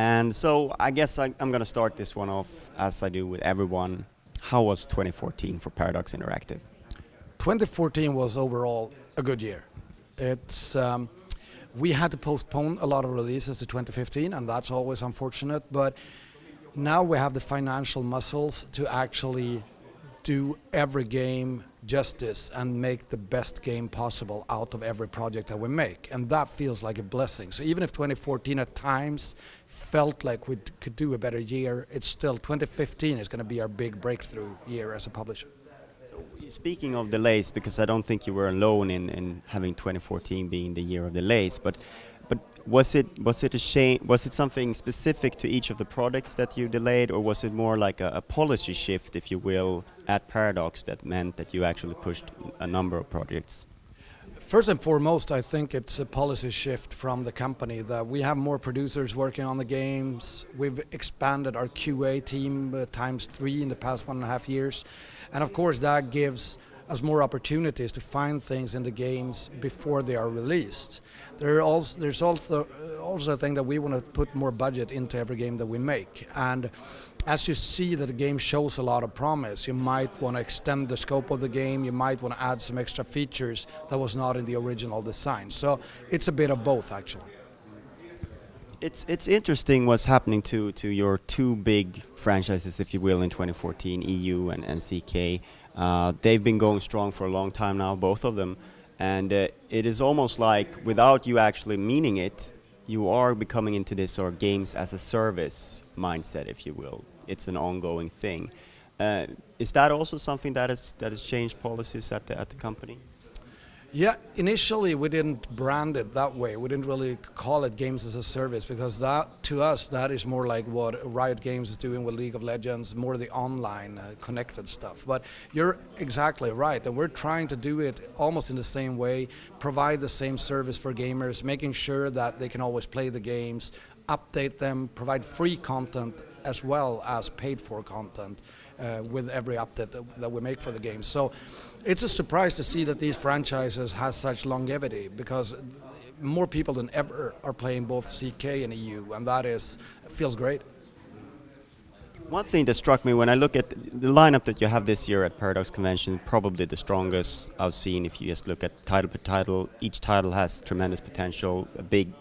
And so I guess I'm going to start this one off as I do with everyone. How was 2014 for Paradox Interactive? 2014 was overall a good year. It's we had to postpone a lot of releases to 2015, and that's always unfortunate. But now we have the financial muscles to actually do every game justice and make the best game possible out of every project that we make, and that feels like a blessing. So even if 2014 at times felt like we could do a better year, it's still 2015 is going to be our big breakthrough year as a publisher. So speaking of delays, because I don't think you were alone in having 2014 being the year of delays, but was it a shame? Was it something specific to each of the products that you delayed, or was it more like a policy shift, if you will, at Paradox that meant that you actually pushed a number of projects? First and foremost, I think it's a policy shift from the company that we have more producers working on the games. We've expanded our QA team ×3 in the past 1.5 years, and of course that gives us more opportunities to find things in the games before they are released. There's also a thing that we want to put more budget into every game that we make, and as you see that the game shows a lot of promise, you might want to extend the scope of the game, you might want to add some extra features that was not in the original design. So it's a bit of both, actually. It's interesting what's happening to your two big franchises, if you will, in 2014, EU and CK. They've been going strong for a long time now, both of them, and it is almost like, without you actually meaning it, you are becoming into this sort of games as a service mindset, if you will. It's an ongoing thing. Is that also something that has changed policies at the company? Yeah, initially we didn't brand it that way. We didn't really call it games as a service, because that, to us, that is more like what Riot Games is doing with League of Legends, more the online connected stuff. But you're exactly right, and we're trying to do it almost in the same way, provide the same service for gamers, making sure that they can always play the games, update them, provide free content as well as paid for content with every update that we make for the game. So it's a surprise to see that these franchises have such longevity, because more people than ever are playing both CK and EU, and that feels great. One thing that struck me when I look at the lineup that you have this year at Paradox Convention, probably the strongest I've seen if you just look at title per title. Each title has tremendous potential, a big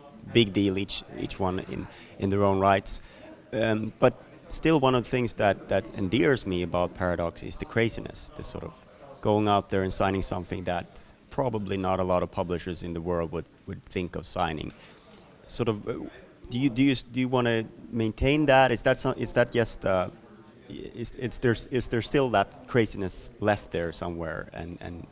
deal, each one in their own rights. But still, one of the things that endears me about Paradox is the craziness, the sort of going out there and signing something that probably not a lot of publishers in the world would think of signing. Sort of, do you want to maintain that? Is that just is there still that craziness left there somewhere? And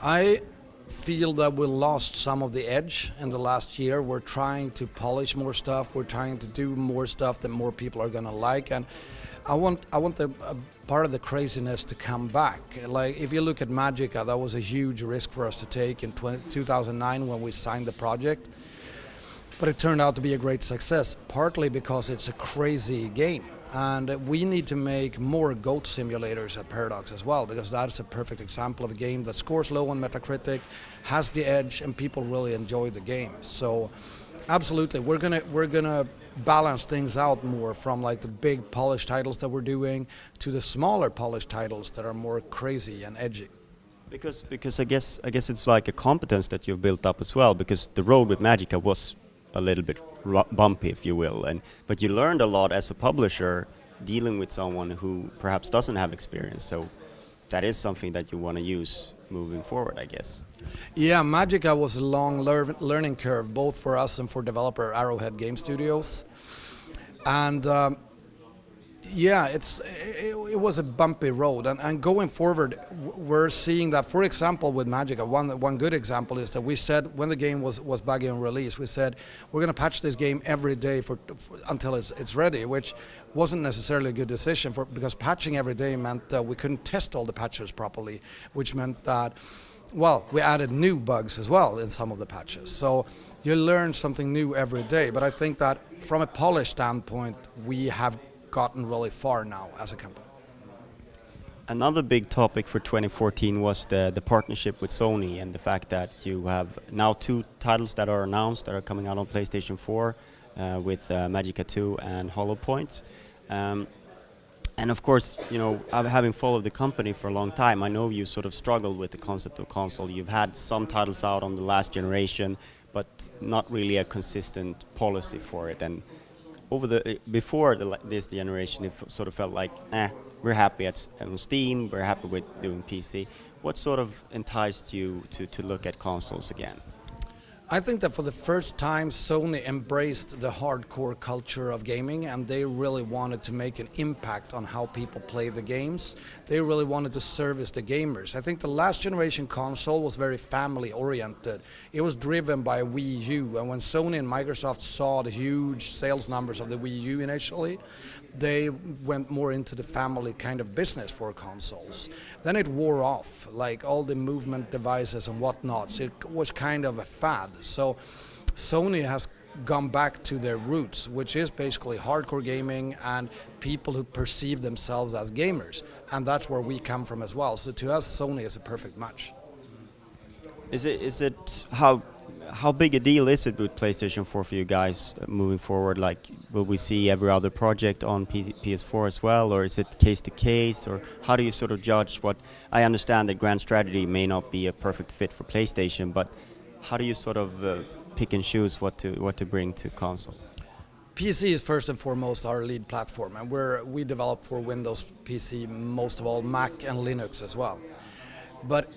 I feel that we lost some of the edge in the last year. We're trying to polish more stuff. We're trying to do more stuff that more people are going to like, and I want the part of the craziness to come back. Like, if you look at Magica, that was a huge risk for us to take in 2009 when we signed the project, but it turned out to be a great success, partly because it's a crazy game. And we need to make more GOAT simulators at Paradox as well, because that's a perfect example of a game that scores low on Metacritic, has the edge, and people really enjoy the game. So absolutely, we're gonna balance things out more, from like the big polished titles that we're doing to the smaller polished titles that are more crazy and edgy. Because I guess it's like a competence that you've built up as well, because the road with Magica was a little bit bumpy, if you will, but you learned a lot as a publisher dealing with someone who perhaps doesn't have experience. So that is something that you want to use moving forward, I guess. Yeah, Magica was a long learning curve, both for us and for developer Arrowhead Game Studios. And yeah, it was a bumpy road, and going forward, we're seeing that. For example, with Magica, one good example is that we said when the game was buggy on release, we said we're going to patch this game every day until it's ready, which wasn't necessarily a good decision, because patching every day meant that we couldn't test all the patches properly, which meant that, well, we added new bugs as well in some of the patches. So you learn something new every day, but I think that from a polish standpoint, we have gotten really far now as a company. Another big topic for 2014 was the partnership with Sony, and the fact that you have now 2 titles that are announced that are coming out on PlayStation 4. with Magica 2 and Hollow Point. Um, and of course, having followed the company for a long time, I know you sort of struggled with the concept of console. You've had some titles out on the last generation, but not really a consistent policy for it. And before this generation, it sort of felt like, we're happy on Steam, we're happy with doing PC. What sort of enticed you to look at consoles again? I think that for the first time Sony embraced the hardcore culture of gaming, and they really wanted to make an impact on how people play the games. They really wanted to service the gamers. I think the last generation console was very family oriented. It was driven by Wii U, and when Sony and Microsoft saw the huge sales numbers of the Wii U initially, they went more into the family kind of business for consoles. Then it wore off, like all the movement devices and whatnot, so it was kind of a fad. So Sony has gone back to their roots, which is basically hardcore gaming and people who perceive themselves as gamers, and that's where we come from as well. So to us, Sony is a perfect match. Is it how big a deal is it with PlayStation 4 for you guys moving forward? Like, will we see every other project on PS4 as well, or is it case to case, or how do you sort of judge what? I understand that Grand Strategy may not be a perfect fit for PlayStation, but how do you sort of pick and choose what to bring to console? PC is first and foremost our lead platform, and we develop for Windows PC, most of all Mac and Linux as well. But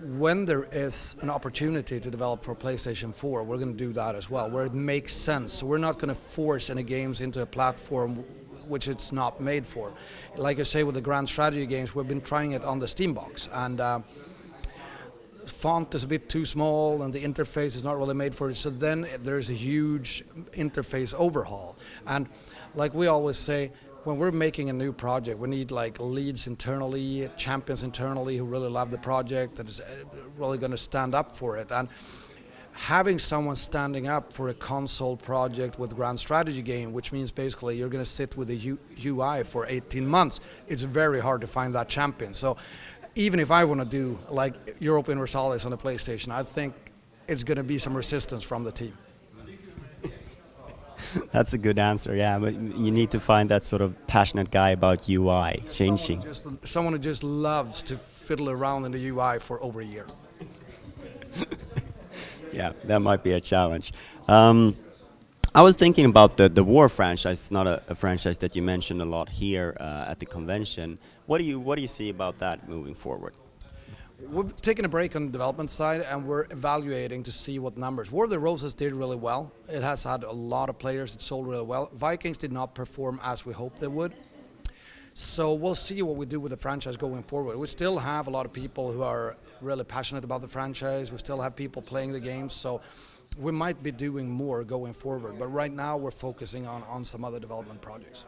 when there is an opportunity to develop for PlayStation 4, we're going to do that as well, where it makes sense. So we're not going to force any games into a platform which it's not made for. Like I say, with the Grand Strategy games, we've been trying it on the Steam box, and font is a bit too small and the interface is not really made for it, so then there's a huge interface overhaul. And like we always say, when we're making a new project, we need like leads internally, champions internally who really love the project, that is really going to stand up for it. And having someone standing up for a console project with Grand Strategy game, which means basically you're going to sit with a UI for 18 months, it's very hard to find that champion. So even if I want to do like Europa Universalis on the PlayStation, I think it's going to be some resistance from the team. That's a good answer, yeah. But you need to find that sort of passionate guy about UI changing. Someone who just loves to fiddle around in the UI for over a year. Yeah, that might be a challenge. I was thinking about the War franchise. It's not a franchise that you mentioned a lot here at the convention. What do you see about that moving forward? We've taken a break on the development side, and we're evaluating to see what numbers. War of the Roses did really well. It has had a lot of players. It sold really well. Vikings did not perform as we hoped they would. So we'll see what we do with the franchise going forward. We still have a lot of people who are really passionate about the franchise. We still have people playing the games. So we might be doing more going forward. But right now we're focusing on some other development projects.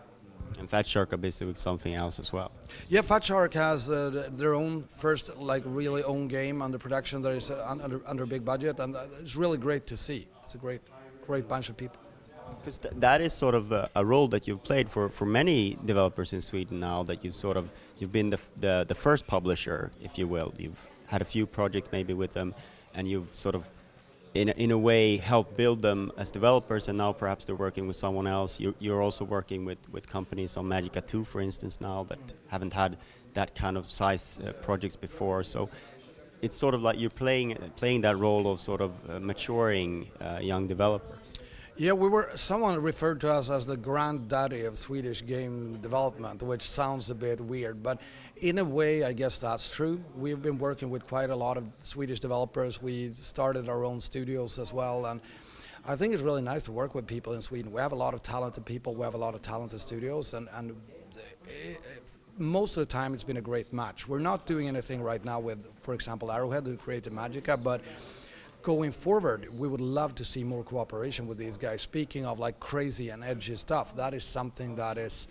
And Fat Shark are busy with something else as well. Yeah, Fat Shark has their own first, like, really own game under production that is under a big budget, and it's really great to see. It's a great bunch of people. Because that is sort of a role that you've played for many developers in Sweden now. That you've been the first publisher, if you will. You've had a few projects maybe with them, and you've sort of in a way help build them as developers, and now perhaps they're working with someone else. You're also working with companies on Magica 2, for instance, now that haven't had that kind of size projects before. So it's sort of like you're playing that role of sort of maturing young developers. Yeah, someone referred to us as the granddaddy of Swedish game development, which sounds a bit weird, but in a way I guess that's true. We've been working with quite a lot of Swedish developers. We started our own studios as well, and I think it's really nice to work with people in Sweden. We have a lot of talented people, we have a lot of talented studios, and most of the time it's been a great match. We're not doing anything right now with, for example, Arrowhead, who created Magica, but going forward, we would love to see more cooperation with these guys. Speaking of like crazy and edgy stuff, that is something that is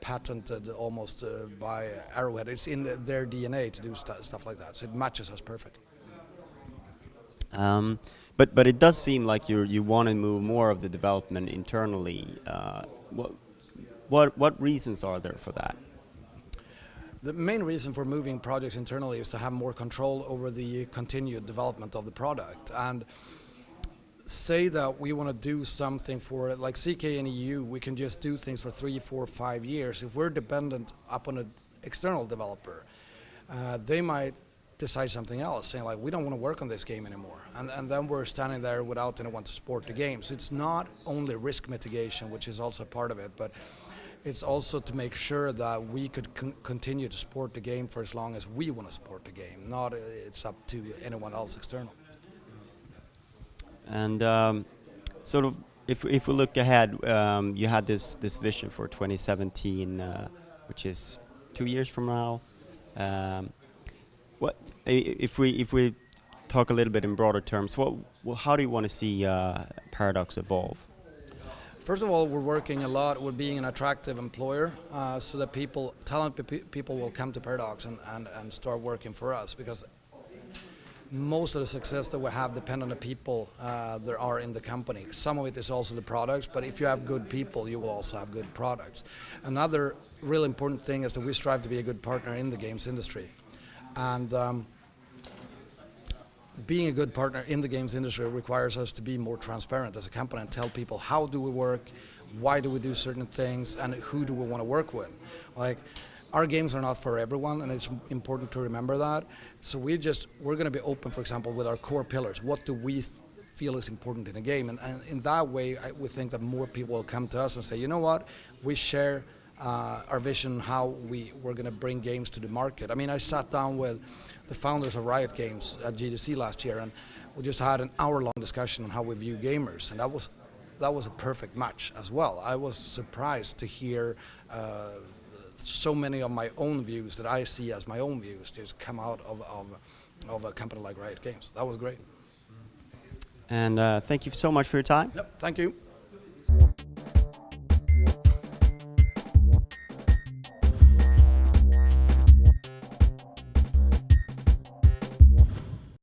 patented almost by Arrowhead. It's in their DNA to do stuff like that, so it matches us perfectly. But it does seem like you want to move more of the development internally. What reasons are there for that? The main reason for moving projects internally is to have more control over the continued development of the product. And say that we want to do something for it, like CK and EU, we can just do things for 3, 4, 5 years. If we're dependent upon an external developer, they might decide something else, saying like, we don't want to work on this game anymore. And then we're standing there without anyone to support the game. So it's not only risk mitigation, which is also part of it, but it's also to make sure that we could continue to support the game for as long as we want to support the game, not it's up to anyone else external. And sort of, if we look ahead, you had this vision for 2017, which is 2 years from now. What if we talk a little bit in broader terms? How do you want to see Paradox evolve? First of all, we're working a lot with being an attractive employer, so that talented people will come to Paradox and start working for us, because most of the success that we have depend on the people there are in the company. Some of it is also the products, but if you have good people, you will also have good products. Another really important thing is that we strive to be a good partner in the games industry. And being a good partner in the games industry requires us to be more transparent as a company and tell people how do we work, why do we do certain things, and who do we want to work with. Like, our games are not for everyone, and it's important to remember that. So we're going to be open, for example, with our core pillars. What do we feel is important in a game? And in that way, we think that more people will come to us and say, you know what, we share our vision, how we're going to bring games to the market. I mean, I sat down with the founders of Riot Games at GDC last year, and we just had an hour-long discussion on how we view gamers, and that was a perfect match as well. I was surprised to hear so many of my own views that I see as my own views just come out of a company like Riot Games. That was great. And thank you so much for your time. Yep, thank you.